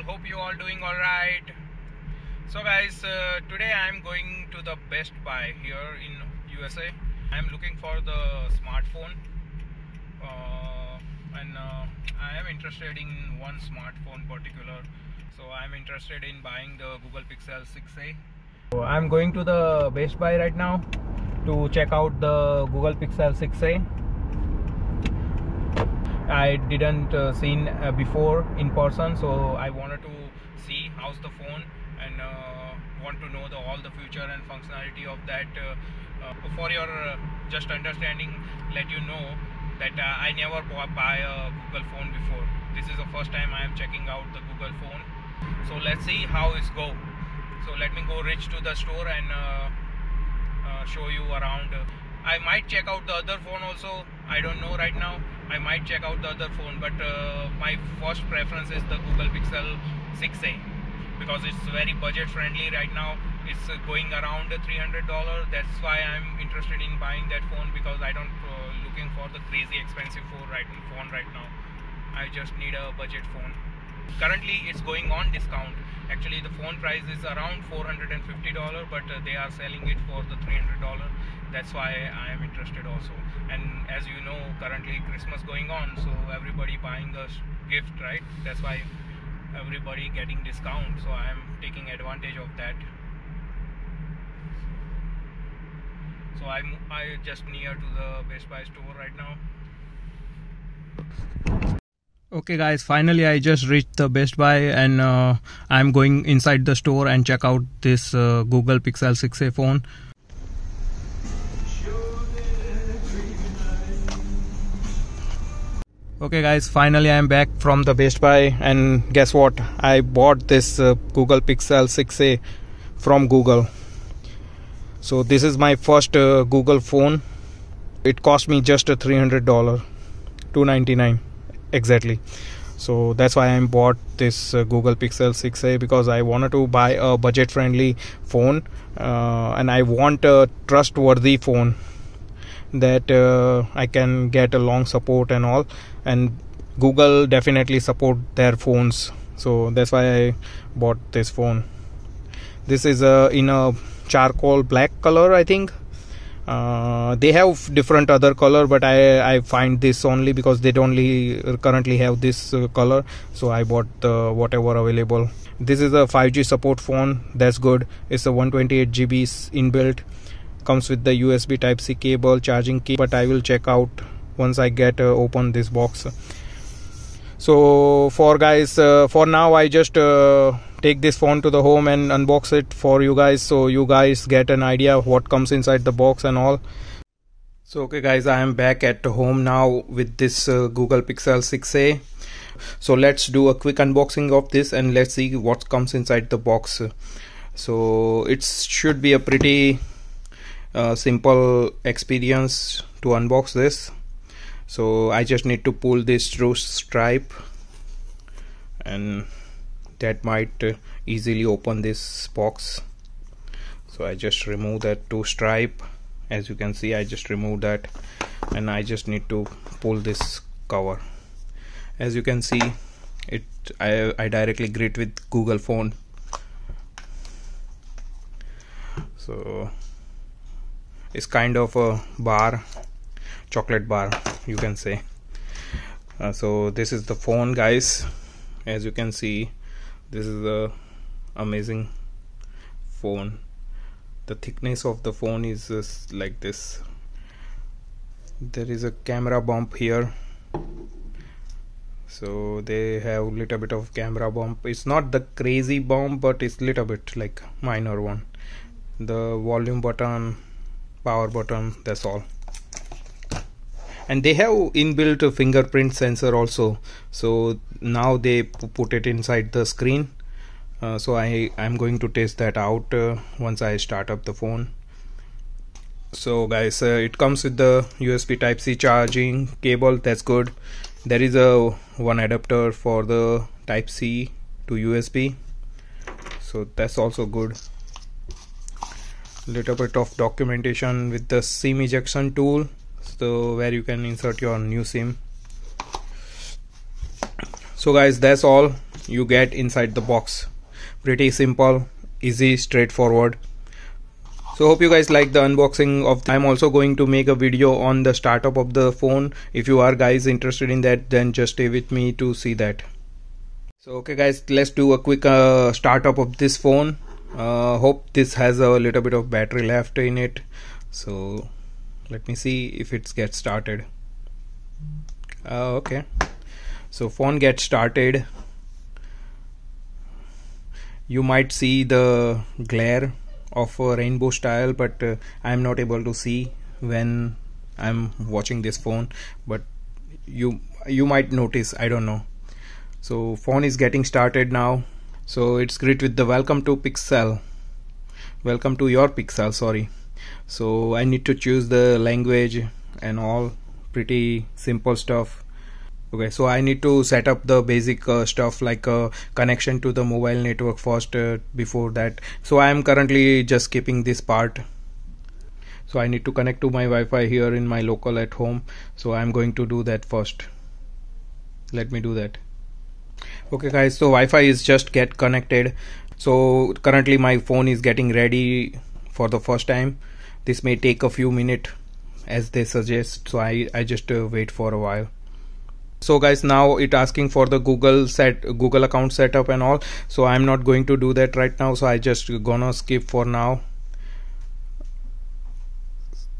Hope you all doing all right. So guys, today I am going to the Best Buy here in USA. I am looking for the smartphone and I am interested in one smartphone particular. So I am interested in buying the Google Pixel 6a. So I am going to the Best Buy right now to check out the Google Pixel 6a. I didn't seen before in person, so I wanted to see how's the phone and want to know all the feature and functionality of that. For your just understanding, let you know that I never buy a Google phone before. This is the first time I am checking out the Google phone. So let's see how it's go. So let me go reach to the store and show you around. I might check out the other phone also. I don't know right now. I might check out the other phone, but my first preference is the Google Pixel 6a because it's very budget friendly right now. It's going around $300. That's why I'm interested in buying that phone, because I don't looking for the crazy expensive phone right now. I just need a budget phone. Currently it's going on discount. Actually the phone price is around $450, but they are selling it for the $300. That's why I am interested also. And as you know, currently Christmas going on, so everybody buying a gift, right? That's why everybody getting discount, so I am taking advantage of that. So I just near to the Best Buy store right now. Okay guys, finally I just reached the Best Buy and I'm going inside the store and check out this Google Pixel 6a phone. Okay guys, finally I am back from the Best Buy, and guess what? I bought this Google Pixel 6a from Google. So this is my first Google phone. It cost me just $300, $299 exactly. So that's why I bought this Google Pixel 6a, because I wanted to buy a budget friendly phone and I want a trustworthy phone that I can get a long support and all, and Google definitely support their phones. So that's why I bought this phone. This is in a charcoal black color, I think. They have different other color, but I find this only because they don't currently have this color, so I bought whatever available. This is a 5G support phone. That's good. It's a 128 GB inbuilt, comes with the USB Type-C cable, charging key, but I will check out once I get open this box. So for now I just take this phone to the home and unbox it for you guys, so you guys get an idea of what comes inside the box and all. So okay guys, I am back at home now with this Google Pixel 6a. So let's do a quick unboxing of this and let's see what comes inside the box. So it should be a pretty simple experience to unbox this. So I just need to pull this through stripe, and that might easily open this box. So I just remove that two stripe. As you can see, I just removed that, and I just need to pull this cover. As you can see, I directly grip with Google phone. So it's kind of a bar, chocolate bar you can say. So this is the phone guys. As you can see, this is a amazing phone. The thickness of the phone is just like this. There is a camera bump here, so they have little bit of camera bump. It's not the crazy bump, but it's little bit like minor one. The volume button, power button, that's all. And they have inbuilt fingerprint sensor also, so now they put it inside the screen. So I'm going to test that out once I start up the phone. So guys, it comes with the USB Type-C charging cable. That's good. There is a one adapter for the Type-C to USB, so that's also good. Little bit of documentation with the SIM ejection tool, so where you can insert your new SIM. So guys, that's all. you get inside the box. Pretty simple, easy, straightforward. So hope you guys like the unboxing of. I'm also going to make a video on the startup of the phone. If you are guys interested in that, then just stay with me to see that. So okay guys, let's do a quick startup of this phone. Hope this has a little bit of battery left in it. So let me see if it gets started. Okay, so phone gets started. You might see the glare of a rainbow style, but I'm not able to see when I'm watching this phone, but you might notice, I don't know. So phone is getting started now. So it's great with the welcome to Pixel, welcome to your Pixel, sorry. So I need to choose the language and all, pretty simple stuff. Okay, so I need to set up the basic stuff like connection to the mobile network first before that. So I am currently just skipping this part. So I need to connect to my Wi-Fi here in my local at home. So I'm going to do that first. Let me do that. Okay guys, so Wi-Fi is just get connected. So currently my phone is getting ready for the first time. This may take a few minutes as they suggest. So I just wait for a while. So guys, now it asking for the Google account setup and all. So I'm not going to do that right now. So I just gonna skip for now.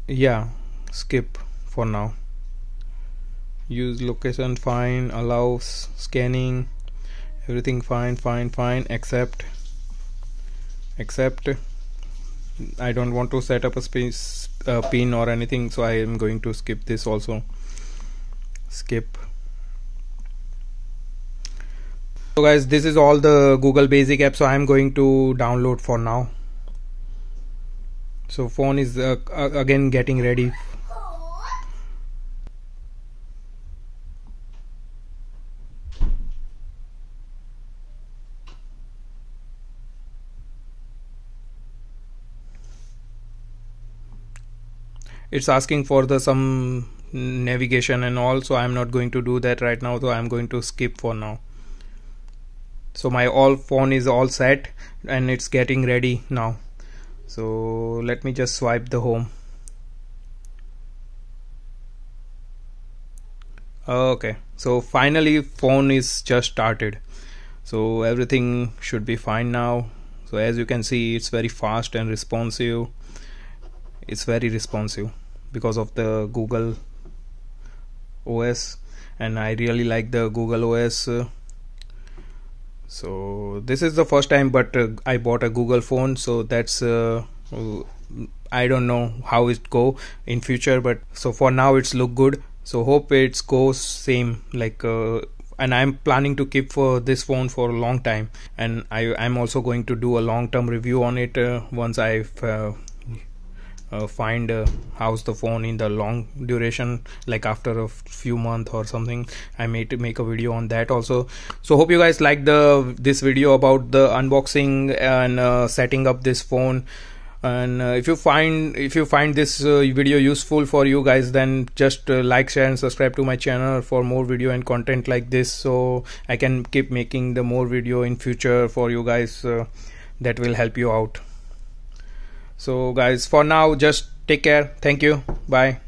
Yeah, skip for now. Use location, fine. Allow scanning, everything fine. Accept. I don't want to set up a pin or anything, so I am going to skip this also. Skip. So guys, this is all the Google basic app, so I am going to download for now. So phone is again getting ready. It's asking for the some navigation and all, so I'm not going to do that right now, so I'm going to skip for now. So my phone is all set and it's getting ready now. So let me just swipe the home. Okay, so finally phone is just started. So everything should be fine now. So as you can see, it's very fast and responsive. It's very responsive because of the Google OS, and I really like the Google OS. So this is the first time, but I bought a Google phone, so that's I don't know how it go in future, but so for now it's look good. So hope it goes same like and I'm planning to keep for this phone for a long time, and I'm also going to do a long-term review on it once I find how's the phone in the long duration, like after a few months or something. I may make a video on that also. So hope you guys like this video about the unboxing and setting up this phone. And if you find this video useful for you guys, then just like, share and subscribe to my channel for more video and content like this, so I can keep making the more video in future for you guys that will help you out. So guys, for now, just take care. Thank you. Bye.